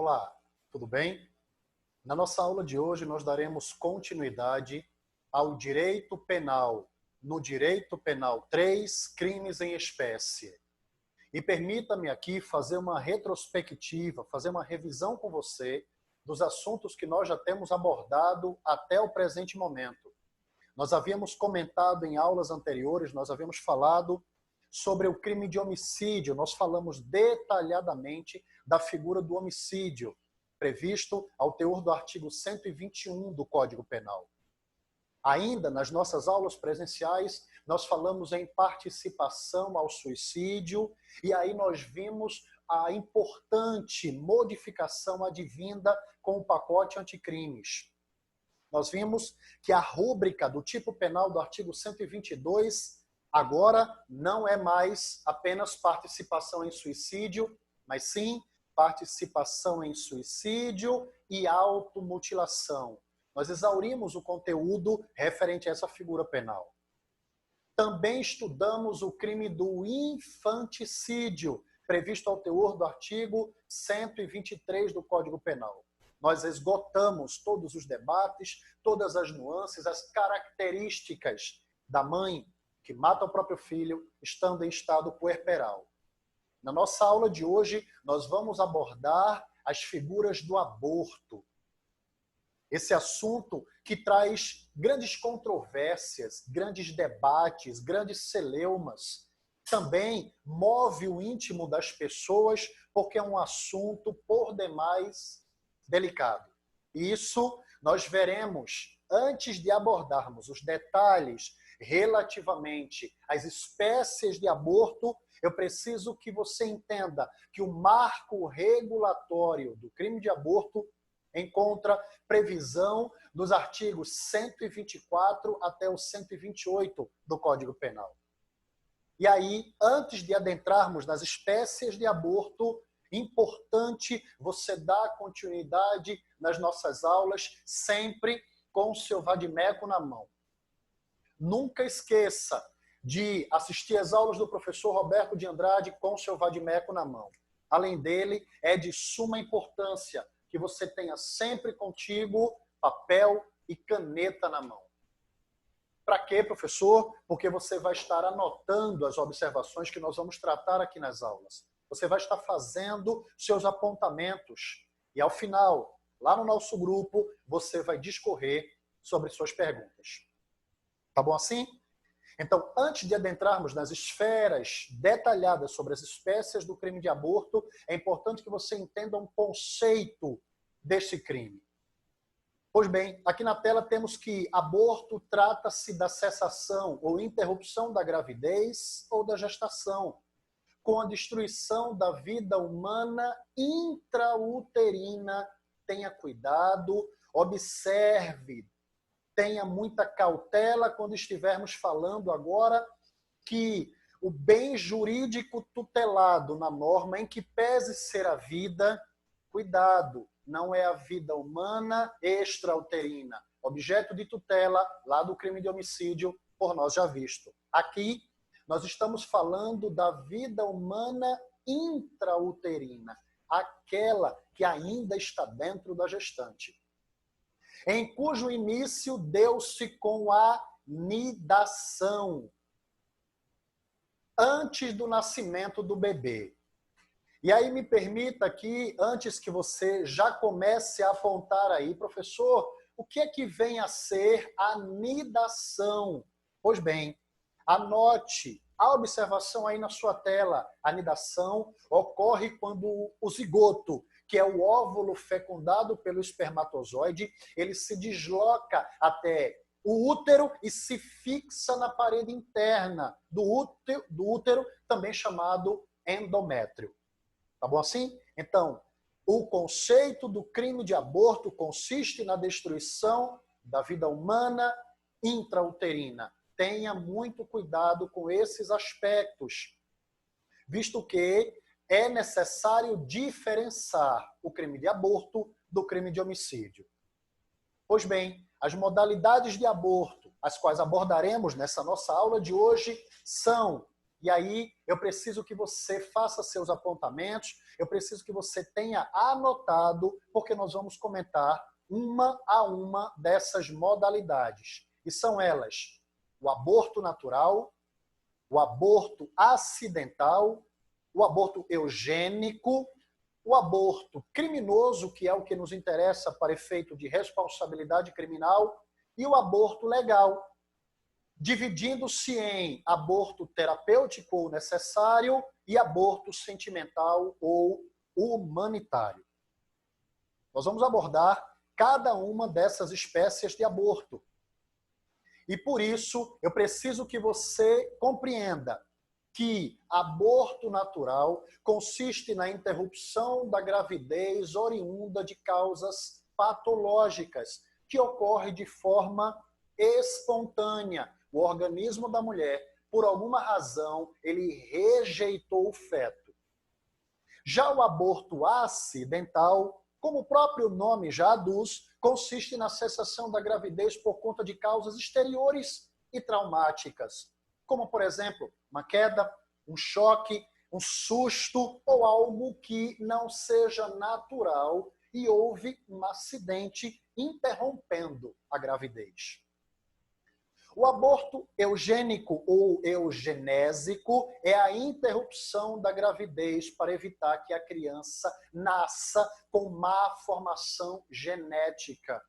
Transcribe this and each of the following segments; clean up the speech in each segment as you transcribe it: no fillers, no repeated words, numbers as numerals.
Olá, tudo bem? Na nossa aula de hoje nós daremos continuidade ao direito penal, no Direito Penal 3, crimes em espécie. E permita-me aqui fazer uma retrospectiva, fazer uma revisão com você dos assuntos que nós já temos abordado até o presente momento. Nós havíamos comentado em aulas anteriores, nós havíamos falado sobre o crime de homicídio, nós falamos detalhadamente da figura do homicídio, previsto ao teor do artigo 121 do Código Penal. Ainda nas nossas aulas presenciais, nós falamos em participação ao suicídio, e aí nós vimos a importante modificação advinda com o pacote anticrimes. Nós vimos que a rúbrica do tipo penal do artigo 122 agora não é mais apenas participação em suicídio, mas sim participação em suicídio e automutilação. Nós exaurimos o conteúdo referente a essa figura penal. Também estudamos o crime do infanticídio, previsto ao teor do artigo 123 do Código Penal. Nós esgotamos todos os debates, todas as nuances, as características da mãe que mata o próprio filho estando em estado puerperal. Na nossa aula de hoje, nós vamos abordar as figuras do aborto. Esse assunto que traz grandes controvérsias, grandes debates, grandes celeumas. Também move o íntimo das pessoas, porque é um assunto por demais delicado. Isso nós veremos antes de abordarmos os detalhes relativamente às espécies de aborto. Eu preciso que você entenda que o marco regulatório do crime de aborto encontra previsão dos artigos 124 até o 128 do Código Penal. E aí, antes de adentrarmos nas espécies de aborto, importante você dar continuidade nas nossas aulas, sempre com o seu vadimeco na mão. Nunca esqueça de assistir às aulas do professor Roberto de Andrade com o seu vadimeco na mão. Além dele, é de suma importância que você tenha sempre contigo papel e caneta na mão. Para quê, professor? Porque você vai estar anotando as observações que nós vamos tratar aqui nas aulas. Você vai estar fazendo seus apontamentos. E ao final, lá no nosso grupo, você vai discorrer sobre suas perguntas. Tá bom assim? Então, antes de adentrarmos nas esferas detalhadas sobre as espécies do crime de aborto, é importante que você entenda um conceito desse crime. Pois bem, aqui na tela temos que aborto trata-se da cessação ou interrupção da gravidez ou da gestação, com a destruição da vida humana intrauterina. Tenha cuidado, observe, tenha muita cautela quando estivermos falando agora que o bem jurídico tutelado na norma em que pese ser a vida, cuidado, não é a vida humana extrauterina, objeto de tutela lá do crime de homicídio por nós já visto. Aqui nós estamos falando da vida humana intrauterina, aquela que ainda está dentro da gestante, em cujo início deu-se com a nidação, antes do nascimento do bebê. E aí me permita aqui, antes que você já comece a apontar aí, professor, o que é que vem a ser a nidação? Pois bem, anote a observação aí na sua tela. A nidação ocorre quando o zigoto, que é o óvulo fecundado pelo espermatozoide, ele se desloca até o útero e se fixa na parede interna do útero, também chamado endométrio. Tá bom assim? Então, o conceito do crime de aborto consiste na destruição da vida humana intrauterina. Tenha muito cuidado com esses aspectos, visto que é necessário diferenciar o crime de aborto do crime de homicídio. Pois bem, as modalidades de aborto, as quais abordaremos nessa nossa aula de hoje, são E aí eu preciso que você faça seus apontamentos, eu preciso que você tenha anotado, porque nós vamos comentar uma a uma dessas modalidades. E são elas: o aborto natural, o aborto acidental, o aborto eugênico, o aborto criminoso, que é o que nos interessa para efeito de responsabilidade criminal, e o aborto legal, dividindo-se em aborto terapêutico ou necessário e aborto sentimental ou humanitário. Nós vamos abordar cada uma dessas espécies de aborto. E por isso, eu preciso que você compreenda que aborto natural consiste na interrupção da gravidez oriunda de causas patológicas, que ocorre de forma espontânea. O organismo da mulher, por alguma razão, ele rejeitou o feto. Já o aborto acidental, como o próprio nome já aduz, consiste na cessação da gravidez por conta de causas exteriores e traumáticas, como, por exemplo, uma queda, um choque, um susto ou algo que não seja natural e houve um acidente interrompendo a gravidez. O aborto eugênico ou eugenésico é a interrupção da gravidez para evitar que a criança nasça com má formação genética.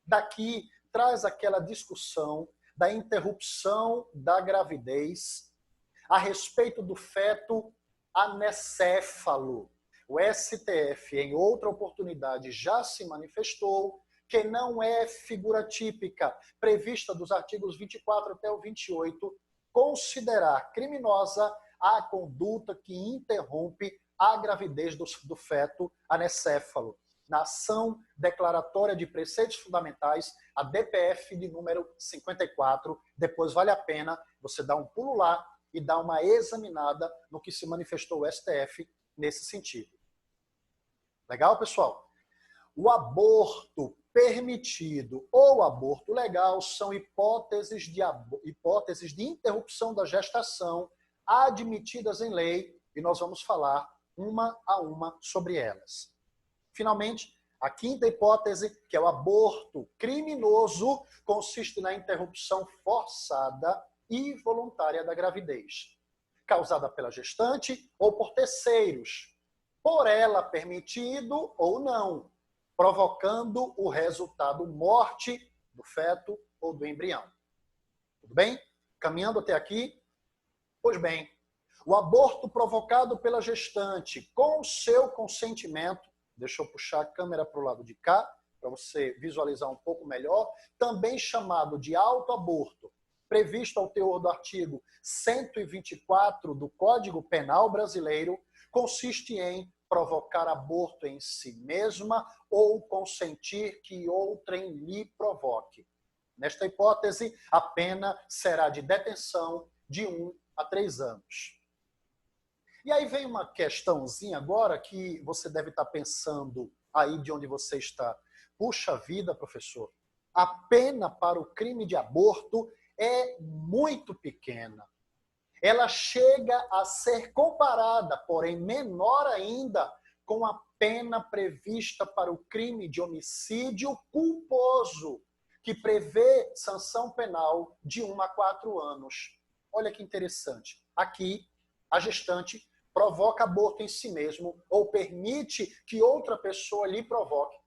Daqui traz aquela discussão da interrupção da gravidez a respeito do feto anencéfalo. O STF, em outra oportunidade, já se manifestou que não é figura típica prevista dos artigos 24 até o 28, considerar criminosa a conduta que interrompe a gravidez do feto anencéfalo. Na ação declaratória de preceitos fundamentais, a DPF de número 54, depois vale a pena você dar um pulo lá e dar uma examinada no que se manifestou o STF nesse sentido. Legal, pessoal? O aborto permitido ou aborto legal são hipóteses de interrupção da gestação admitidas em lei e nós vamos falar uma a uma sobre elas. Finalmente, a quinta hipótese, que é o aborto criminoso, consiste na interrupção forçada e voluntária da gravidez, causada pela gestante ou por terceiros, por ela permitido ou não, provocando o resultado morte do feto ou do embrião. Tudo bem? Caminhando até aqui? Pois bem, o aborto provocado pela gestante com seu consentimento, deixa eu puxar a câmera para o lado de cá, para você visualizar um pouco melhor, também chamado de autoaborto, previsto ao teor do artigo 124 do Código Penal Brasileiro, consiste em provocar aborto em si mesma ou consentir que outrem lhe provoque. Nesta hipótese, a pena será de detenção de 1 a 3 anos. E aí vem uma questãozinha agora que você deve estar pensando aí de onde você está. Puxa vida, professor, a pena para o crime de aborto é muito pequena. Ela chega a ser comparada, porém menor ainda, com a pena prevista para o crime de homicídio culposo, que prevê sanção penal de 1 a 4 anos. Olha que interessante. Aqui, a gestante provoca aborto em si mesmo ou permite que outra pessoa lhe provoque.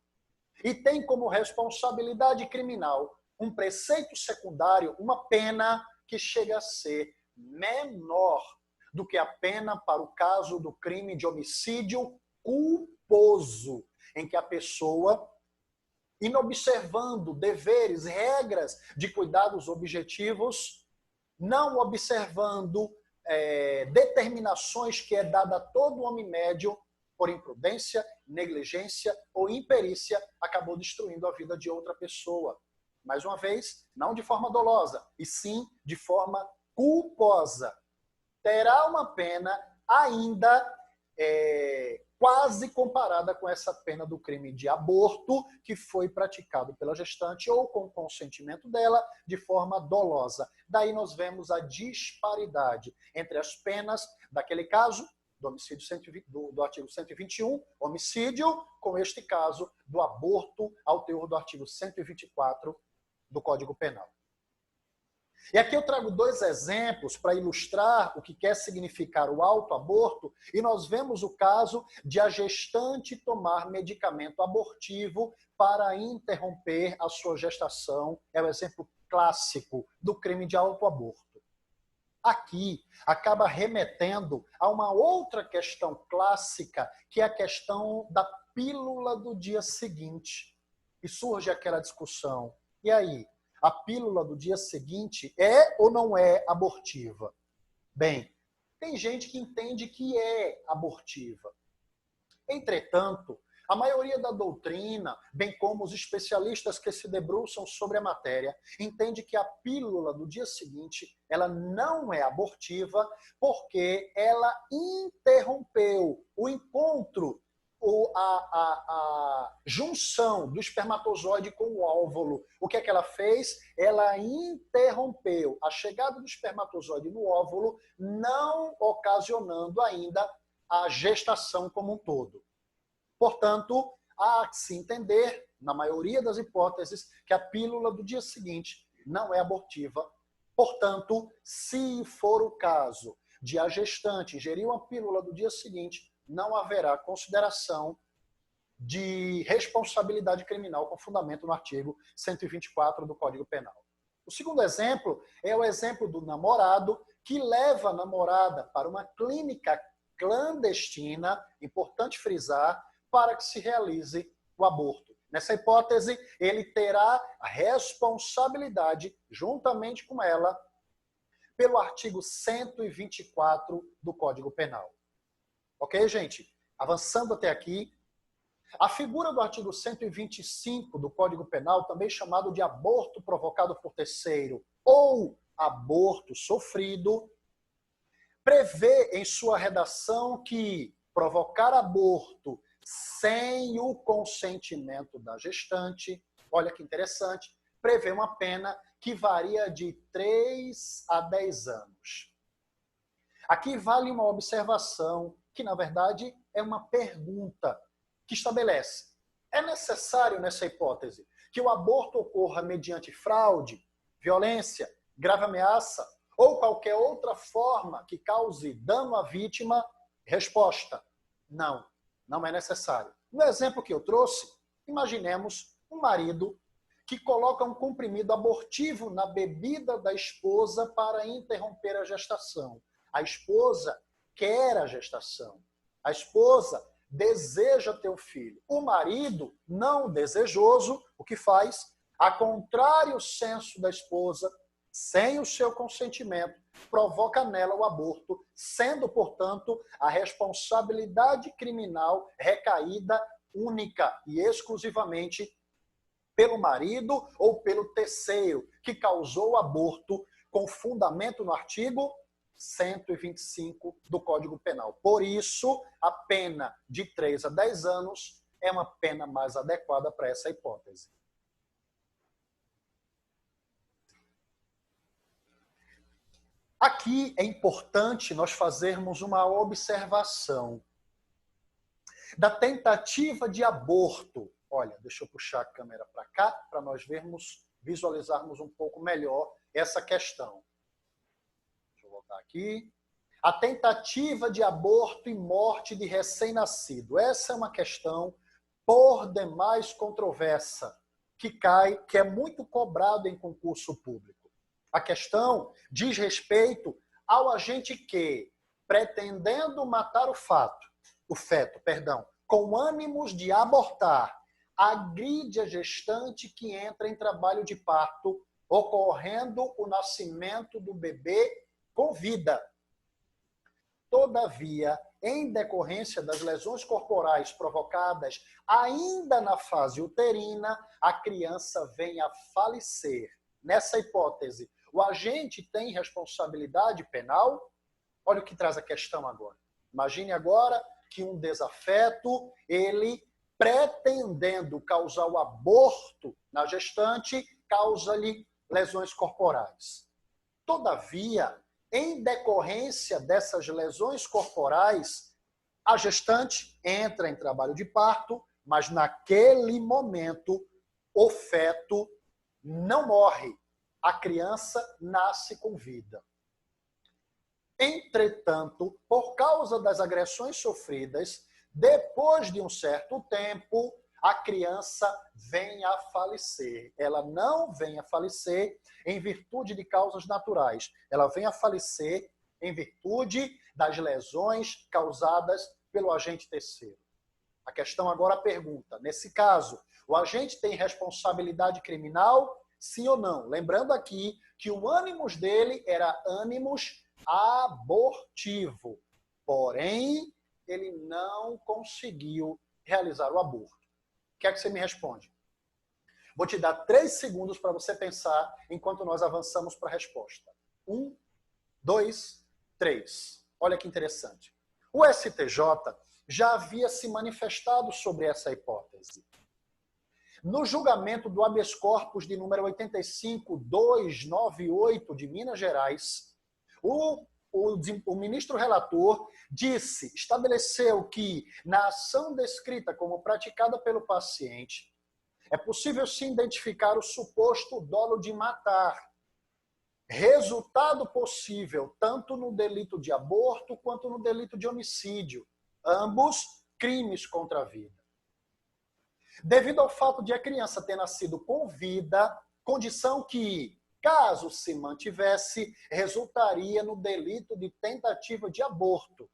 E tem como responsabilidade criminal um preceito secundário, uma pena que chega a ser menor do que a pena para o caso do crime de homicídio culposo, em que a pessoa, inobservando deveres, regras de cuidados objetivos, não observando determinações que é dada a todo homem médio, por imprudência, negligência ou imperícia, acabou destruindo a vida de outra pessoa. Mais uma vez, não de forma dolosa, e sim de forma culposa. Terá uma pena ainda quase comparada com essa pena do crime de aborto que foi praticado pela gestante ou com o consentimento dela de forma dolosa. Daí nós vemos a disparidade entre as penas daquele caso do homicídio do artigo 121, homicídio, com este caso do aborto ao teor do artigo 124 do Código Penal. E aqui eu trago dois exemplos para ilustrar o que quer significar o autoaborto, e nós vemos o caso de a gestante tomar medicamento abortivo para interromper a sua gestação. É o exemplo clássico do crime de autoaborto. Aqui acaba remetendo a uma outra questão clássica, que é a questão da pílula do dia seguinte. E surge aquela discussão. E aí? A pílula do dia seguinte é ou não é abortiva? Bem, tem gente que entende que é abortiva. Entretanto, a maioria da doutrina, bem como os especialistas que se debruçam sobre a matéria, entende que a pílula do dia seguinte ela não é abortiva porque ela interrompeu o encontro, a junção do espermatozoide com o óvulo. O que é que ela fez? Ela interrompeu a chegada do espermatozoide no óvulo, não ocasionando ainda a gestação como um todo. Portanto, há que se entender, na maioria das hipóteses, que a pílula do dia seguinte não é abortiva. Portanto, se for o caso de a gestante ingerir uma pílula do dia seguinte, não haverá consideração de responsabilidade criminal com fundamento no artigo 124 do Código Penal. O segundo exemplo é o exemplo do namorado que leva a namorada para uma clínica clandestina, importante frisar, para que se realize o aborto. Nessa hipótese, ele terá a responsabilidade, juntamente com ela, pelo artigo 124 do Código Penal. Ok, gente? Avançando até aqui, a figura do artigo 125 do Código Penal, também chamado de aborto provocado por terceiro ou aborto sofrido, prevê em sua redação que provocar aborto sem o consentimento da gestante, olha que interessante, prevê uma pena que varia de 3 a 10 anos. Aqui vale uma observação, que na verdade é uma pergunta que estabelece: é necessário nessa hipótese que o aborto ocorra mediante fraude, violência, grave ameaça ou qualquer outra forma que cause dano à vítima? Resposta: não, não é necessário. No exemplo que eu trouxe, imaginemos um marido que coloca um comprimido abortivo na bebida da esposa para interromper a gestação. A esposa quer a gestação. A esposa deseja ter o filho. O marido, não desejoso, o que faz? A contrário senso da esposa, sem o seu consentimento, provoca nela o aborto, sendo, portanto, a responsabilidade criminal recaída única e exclusivamente pelo marido ou pelo terceiro que causou o aborto, com fundamento no artigo 125 do Código Penal. Por isso, a pena de 3 a 10 anos é uma pena mais adequada para essa hipótese. Aqui é importante nós fazermos uma observação da tentativa de aborto. Olha, deixa eu puxar a câmera para cá para nós visualizarmos um pouco melhor essa questão. Deixa eu voltar aqui. A tentativa de aborto e morte de recém-nascido. Essa é uma questão por demais controversa, que é muito cobrado em concurso público. A questão diz respeito ao agente que, pretendendo matar o feto, com ânimos de abortar, agride a gestante que entra em trabalho de parto, ocorrendo o nascimento do bebê com vida. Todavia, em decorrência das lesões corporais provocadas ainda na fase uterina, a criança vem a falecer. Nessa hipótese, o agente tem responsabilidade penal? Olha o que traz a questão agora. Imagine agora que um desafeto, ele pretendendo causar o aborto na gestante, causa-lhe lesões corporais. Todavia, em decorrência dessas lesões corporais, a gestante entra em trabalho de parto, mas naquele momento o feto não morre. A criança nasce com vida. Entretanto, por causa das agressões sofridas, depois de um certo tempo, a criança vem a falecer. Ela não vem a falecer em virtude de causas naturais. Ela vem a falecer em virtude das lesões causadas pelo agente terceiro. A questão agora pergunta, nesse caso, o agente tem responsabilidade criminal? Sim ou não? Lembrando aqui que o ânimos dele era ânimos abortivo. Porém, ele não conseguiu realizar o aborto. O que é que você me responde? Vou te dar 3 segundos para você pensar enquanto nós avançamos para a resposta. 1, 2, 3. Olha que interessante. O STJ já havia se manifestado sobre essa hipótese. No julgamento do habeas corpus de número 85.298 de Minas Gerais, o ministro relator estabeleceu que na ação descrita como praticada pelo paciente, é possível sim identificar o suposto dolo de matar, resultado possível tanto no delito de aborto quanto no delito de homicídio, ambos crimes contra a vida. Devido ao fato de a criança ter nascido com vida, condição que, caso se mantivesse, resultaria no delito de tentativa de aborto.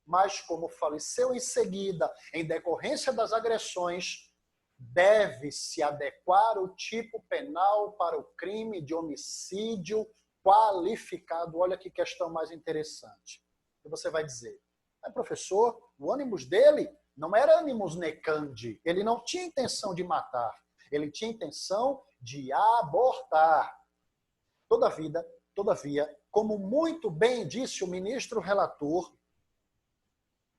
Mas, como faleceu em seguida, em decorrência das agressões, deve-se adequar o tipo penal para o crime de homicídio qualificado. Olha que questão mais interessante. E você vai dizer, professor, o ânimos dele não era ânimos necandi, ele não tinha intenção de matar, ele tinha intenção de abortar. Todavia, como muito bem disse o ministro relator,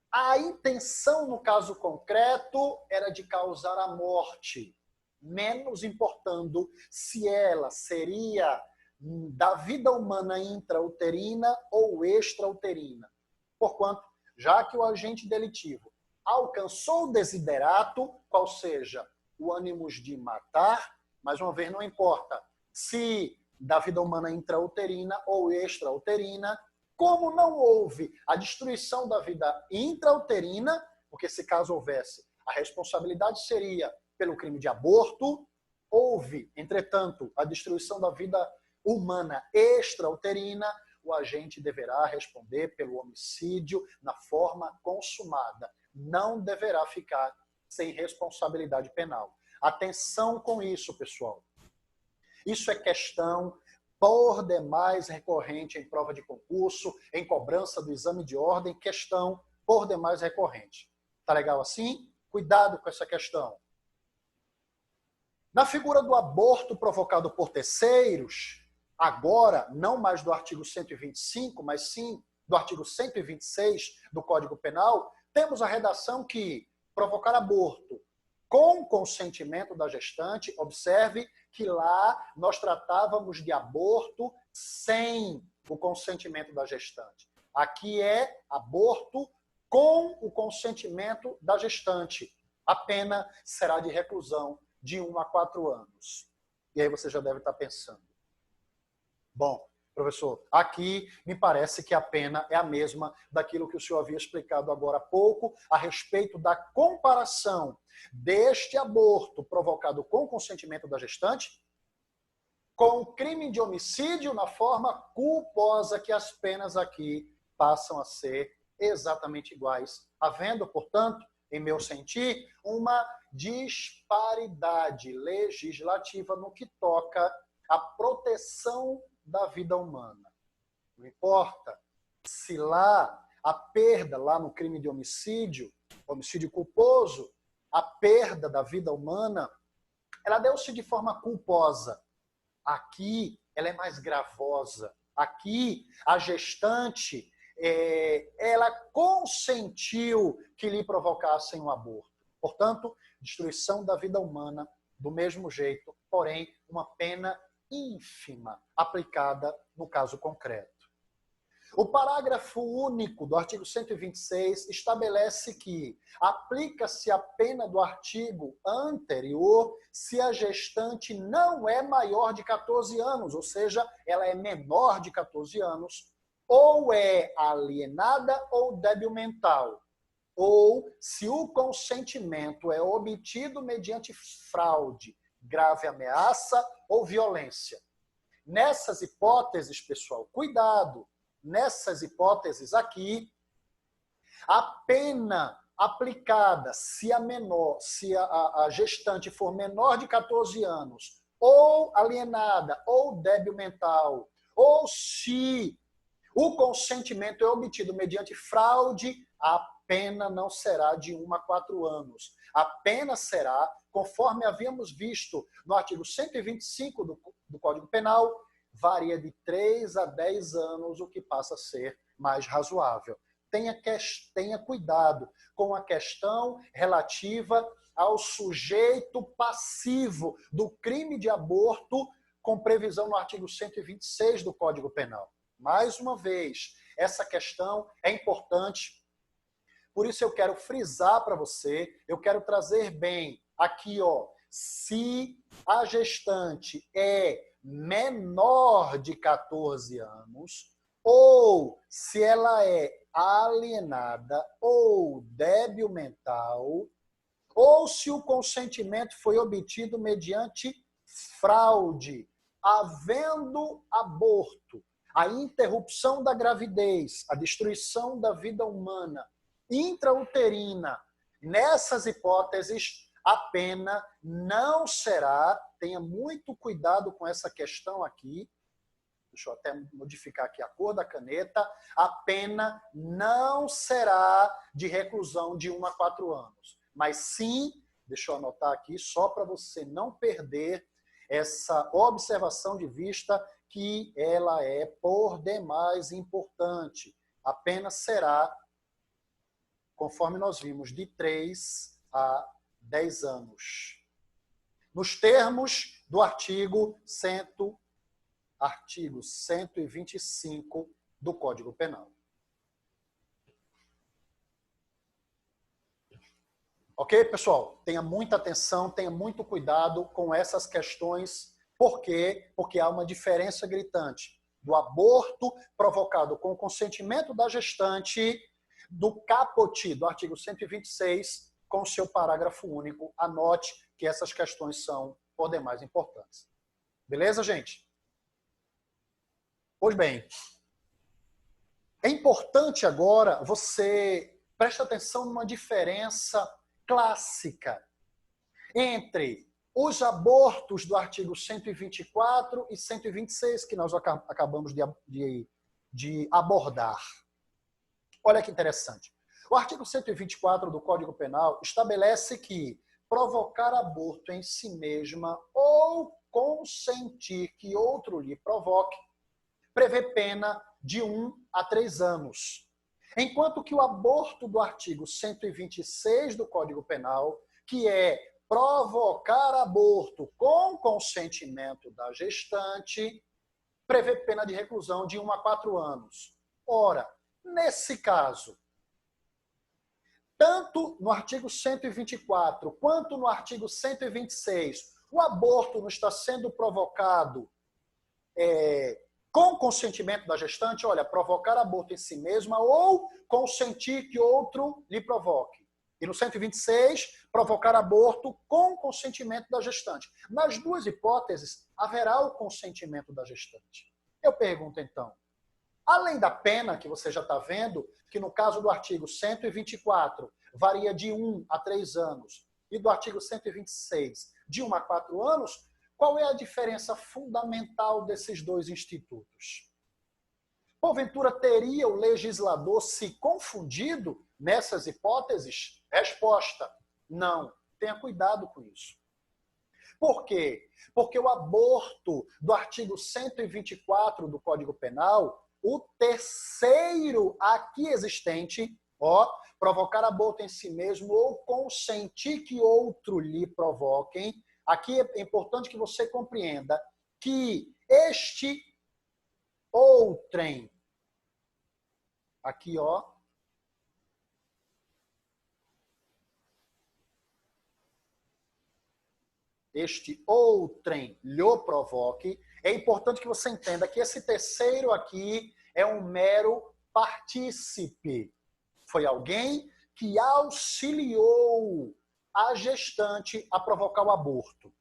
a intenção no caso concreto era de causar a morte, menos importando se ela seria da vida humana intrauterina ou extrauterina. Porquanto, já que o agente delitivo alcançou o desiderato, qual seja o ânimos de matar, mais uma vez não importa se da vida humana intrauterina ou extrauterina, como não houve a destruição da vida intrauterina, porque se caso houvesse, a responsabilidade seria pelo crime de aborto, houve, entretanto, a destruição da vida humana extrauterina, o agente deverá responder pelo homicídio na forma consumada. Não deverá ficar sem responsabilidade penal. Atenção com isso, pessoal. Isso é questão por demais recorrente em prova de concurso, em cobrança do exame de ordem, questão por demais recorrente. Tá legal assim? Cuidado com essa questão. Na figura do aborto provocado por terceiros, agora, não mais do artigo 125, mas sim do artigo 126 do Código Penal, temos a redação que provocar aborto com consentimento da gestante, observe que lá nós tratávamos de aborto sem o consentimento da gestante. Aqui é aborto com o consentimento da gestante. A pena será de reclusão de 1 a 4 anos. E aí você já deve estar pensando. Bom, professor, aqui me parece que a pena é a mesma daquilo que o senhor havia explicado agora há pouco a respeito da comparação deste aborto provocado com consentimento da gestante com o crime de homicídio na forma culposa, que as penas aqui passam a ser exatamente iguais, havendo, portanto, em meu sentir, uma disparidade legislativa no que toca à proteção da vida humana. Não importa se lá a perda, lá no crime de homicídio, homicídio culposo, a perda da vida humana, ela deu-se de forma culposa. Aqui ela é mais gravosa. Aqui a gestante, ela consentiu que lhe provocassem um aborto. Portanto, destruição da vida humana do mesmo jeito, porém, uma pena ínfima aplicada no caso concreto. O parágrafo único do artigo 126 estabelece que aplica-se a pena do artigo anterior se a gestante não é maior de 14 anos, ou seja, ela é menor de 14 anos, ou é alienada ou débil mental, ou se o consentimento é obtido mediante fraude, grave ameaça ou violência. Nessas hipóteses, pessoal, cuidado! Nessas hipóteses aqui, a pena aplicada se a gestante for menor de 14 anos, ou alienada, ou débil mental, ou se o consentimento é obtido mediante fraude, a pena não será de 1 a 4 anos. A pena será, conforme havíamos visto no artigo 125 do Código Penal, varia de 3 a 10 anos, o que passa a ser mais razoável. Tenha cuidado com a questão relativa ao sujeito passivo do crime de aborto, com previsão no artigo 126 do Código Penal. Mais uma vez, essa questão é importante, por isso eu quero frisar para você, eu quero trazer bem aqui, se a gestante é menor de 14 anos, ou se ela é alienada ou débil mental, ou se o consentimento foi obtido mediante fraude, havendo aborto, a interrupção da gravidez, a destruição da vida humana intrauterina, nessas hipóteses, a pena não será, tenha muito cuidado com essa questão aqui, deixa eu até modificar aqui a cor da caneta, a pena não será de reclusão de 1 a 4 anos, mas sim, deixa eu anotar aqui, só para você não perder essa observação de vista, que ela é por demais importante. A pena será, conforme nós vimos, de 3 a 10 anos. Nos termos do artigo 125 do Código Penal. Ok, pessoal? Tenha muita atenção, tenha muito cuidado com essas questões. Por quê? Porque há uma diferença gritante do aborto provocado com o consentimento da gestante, do caput do artigo 126, com o seu parágrafo único. Anote que essas questões são por demais importantes. Beleza, gente? Pois bem, é importante agora você preste atenção numa diferença clássica entre os abortos do artigo 124 e 126, que nós acabamos de abordar. Olha que interessante. O artigo 124 do Código Penal estabelece que provocar aborto em si mesma ou consentir que outro lhe provoque prevê pena de 1 a 3 anos. Enquanto que o aborto do artigo 126 do Código Penal, que é provocar aborto com consentimento da gestante, prevê pena de reclusão de 1 a 4 anos. Ora, nesse caso, tanto no artigo 124 quanto no artigo 126, o aborto não está sendo provocado com consentimento da gestante, olha, provocar aborto em si mesma ou consentir que outro lhe provoque. E no 126, provocar aborto com consentimento da gestante. Nas duas hipóteses, haverá o consentimento da gestante. Eu pergunto então, além da pena que você já está vendo, que no caso do artigo 124 varia de 1 a 3 anos e do artigo 126 de 1 a 4 anos, qual é a diferença fundamental desses dois institutos? Porventura, teria o legislador se confundido nessas hipóteses? Resposta: não. Tenha cuidado com isso. Por quê? Porque o aborto do artigo 124 do Código Penal, o terceiro aqui existente, ó, provocar aborto em si mesmo ou consentir que outro lhe provoquem. Aqui é importante que você compreenda que este outrem, aqui, ó, este outrem lhe provoque, é importante que você entenda que esse terceiro aqui é um mero partícipe. Foi alguém que auxiliou a gestante a provocar o aborto.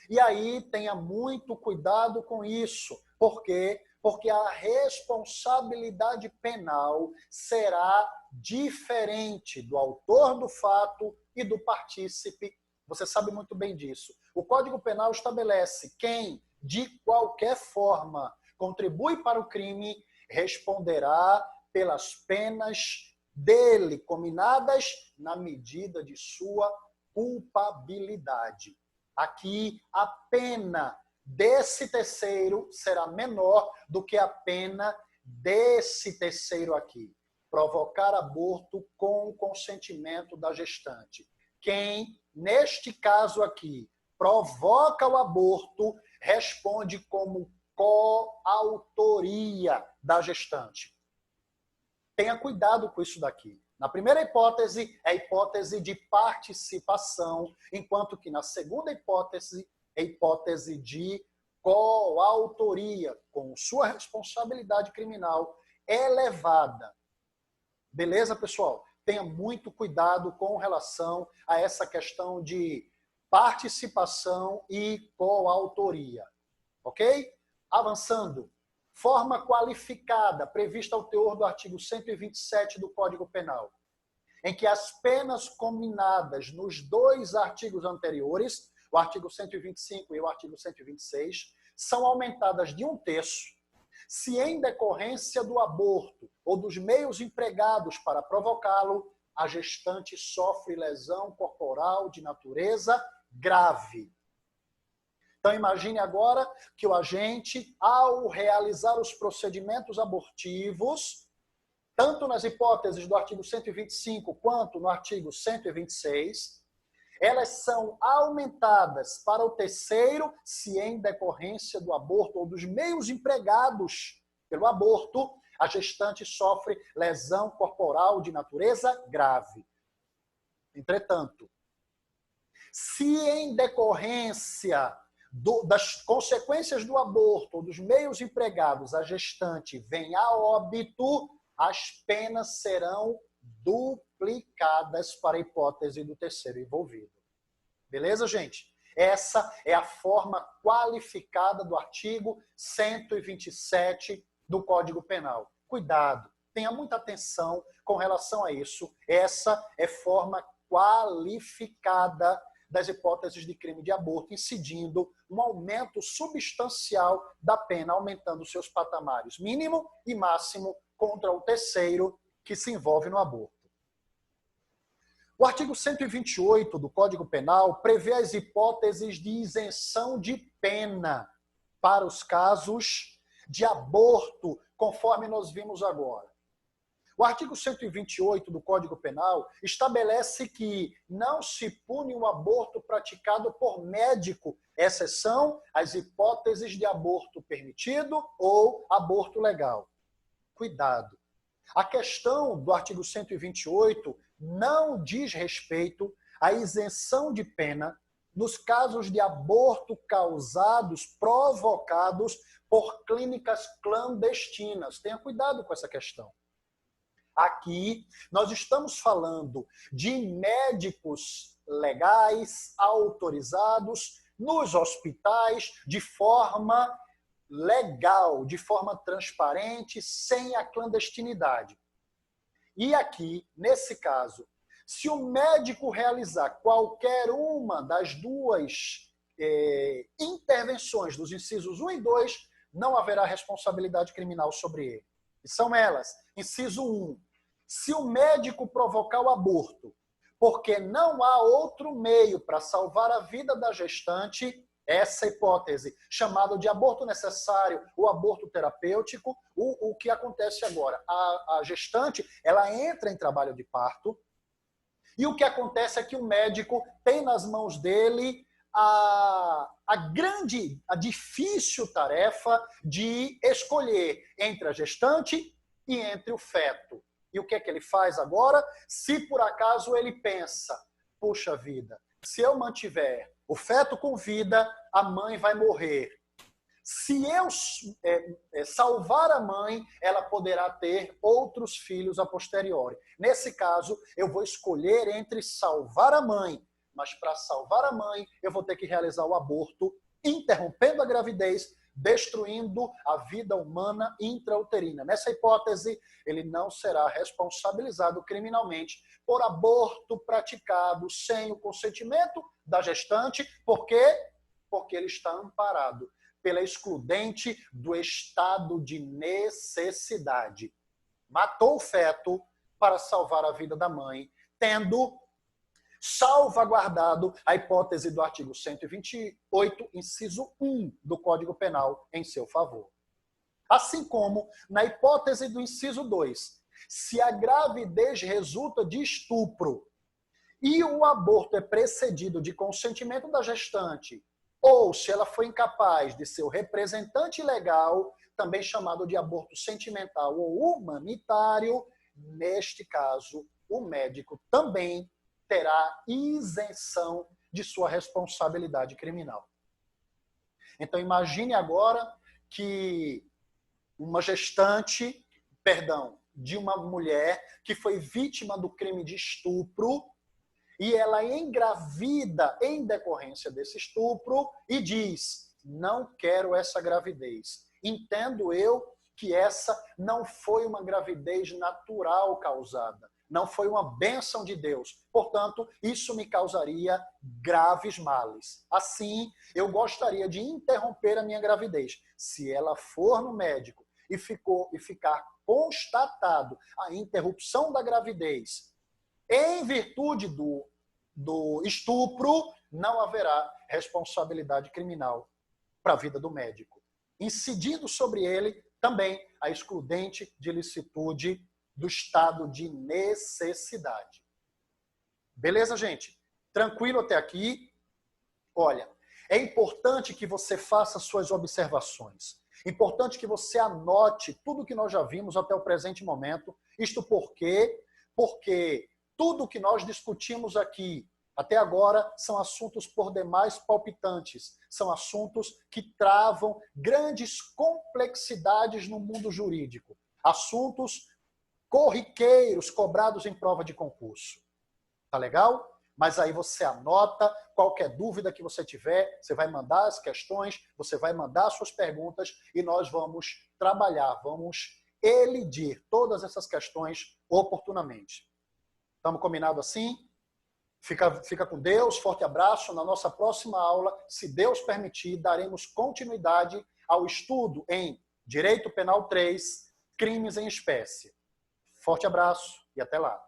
E aí tenha muito cuidado com isso. Por quê? Porque a responsabilidade penal será diferente do autor do fato e do partícipe. Você sabe muito bem disso. O Código Penal estabelece quem, de qualquer forma, contribui para o crime, responderá pelas penas dele, cominadas na medida de sua culpabilidade. Aqui, a pena desse terceiro será menor do que a pena desse terceiro aqui. Provocar aborto com o consentimento da gestante. Quem, neste caso aqui, provoca o aborto, responde como coautoria da gestante. Tenha cuidado com isso daqui. Na primeira hipótese, é a hipótese de participação, enquanto que na segunda hipótese, é a hipótese de coautoria, com sua responsabilidade criminal elevada. Beleza, pessoal? Tenha muito cuidado com relação a essa questão de participação e coautoria. Ok? Avançando. Forma qualificada, prevista ao teor do artigo 127 do Código Penal, em que as penas combinadas nos dois artigos anteriores, o artigo 125 e o artigo 126, são aumentadas de 1/3, se em decorrência do aborto ou dos meios empregados para provocá-lo, a gestante sofre lesão corporal de natureza grave. Então, imagine agora que o agente, ao realizar os procedimentos abortivos, tanto nas hipóteses do artigo 125 quanto no artigo 126, elas são aumentadas para o terceiro se em decorrência do aborto ou dos meios empregados pelo aborto, a gestante sofre lesão corporal de natureza grave. Entretanto, se em decorrência das consequências do aborto ou dos meios empregados, a gestante vem a óbito, as penas serão duplicadas para a hipótese do terceiro envolvido. Beleza, gente? Essa é a forma qualificada do artigo 127 do Código Penal. Cuidado, tenha muita atenção com relação a isso. Essa é forma qualificada das hipóteses de crime de aborto, incidindo um aumento substancial da pena, aumentando seus patamares mínimo e máximo contra o terceiro que se envolve no aborto. O artigo 128 do Código Penal prevê as hipóteses de isenção de pena para os casos de aborto, conforme nós vimos agora. O artigo 128 do Código Penal estabelece que não se pune o aborto praticado por médico, exceção às hipóteses de aborto permitido ou aborto legal. Cuidado. A questão do artigo 128 não diz respeito à isenção de pena nos casos de aborto causados, provocados por clínicas clandestinas. Tenha cuidado com essa questão. Aqui, nós estamos falando de médicos legais, autorizados, nos hospitais, de forma legal, de forma transparente, sem a clandestinidade. E aqui, nesse caso, se o médico realizar qualquer uma das duas intervenções dos incisos 1 e 2, não haverá responsabilidade criminal sobre ele. E são elas. Inciso 1. Se o médico provocar o aborto, porque não há outro meio para salvar a vida da gestante, essa hipótese, chamada de aborto necessário ou aborto terapêutico, o que acontece agora? A gestante, ela entra em trabalho de parto, e o que acontece é que o médico tem nas mãos dele a difícil tarefa de escolher entre a gestante e entre o feto. E o que é que ele faz agora? Se por acaso ele pensa, puxa vida, se eu mantiver o feto com vida, a mãe vai morrer. Se eu salvar a mãe, ela poderá ter outros filhos a posteriori. Nesse caso, eu vou escolher entre salvar a mãe, mas para salvar a mãe, eu vou ter que realizar o aborto, interrompendo a gravidez, destruindo a vida humana intrauterina. Nessa hipótese, ele não será responsabilizado criminalmente por aborto praticado sem o consentimento da gestante. Por quê? Porque ele está amparado pela excludente do estado de necessidade. Matou o feto para salvar a vida da mãe, tendo salvaguardado a hipótese do artigo 128, inciso 1 do Código Penal em seu favor. Assim como, na hipótese do inciso 2, se a gravidez resulta de estupro e o aborto é precedido de consentimento da gestante, ou se ela foi incapaz de seu representante legal, também chamado de aborto sentimental ou humanitário, neste caso, o médico também terá isenção de sua responsabilidade criminal. Então, imagine agora que uma gestante, de uma mulher que foi vítima do crime de estupro, e ela engravida em decorrência desse estupro e diz, não quero essa gravidez. Entendo eu que essa não foi uma gravidez natural causada, não foi uma bênção de Deus. Portanto, isso me causaria graves males. Assim, eu gostaria de interromper a minha gravidez. Se ela for no médico e ficar constatado a interrupção da gravidez, em virtude do estupro, não haverá responsabilidade criminal para a vida do médico. Incidindo sobre ele também a excludente de licitude do estado de necessidade. Beleza, gente? Tranquilo até aqui? Olha, é importante que você faça suas observações. Importante que você anote tudo que nós já vimos até o presente momento. Isto porque tudo que nós discutimos aqui até agora são assuntos por demais palpitantes, são assuntos que travam grandes complexidades no mundo jurídico, assuntos corriqueiros cobrados em prova de concurso. Tá legal? Mas aí você anota, qualquer dúvida que você tiver, você vai mandar as questões, você vai mandar as suas perguntas e nós vamos trabalhar, vamos elidir todas essas questões oportunamente. Estamos combinados assim? Fica com Deus, forte abraço. Na nossa próxima aula, se Deus permitir, daremos continuidade ao estudo em Direito Penal 3, Crimes em Espécie. Forte abraço e até lá.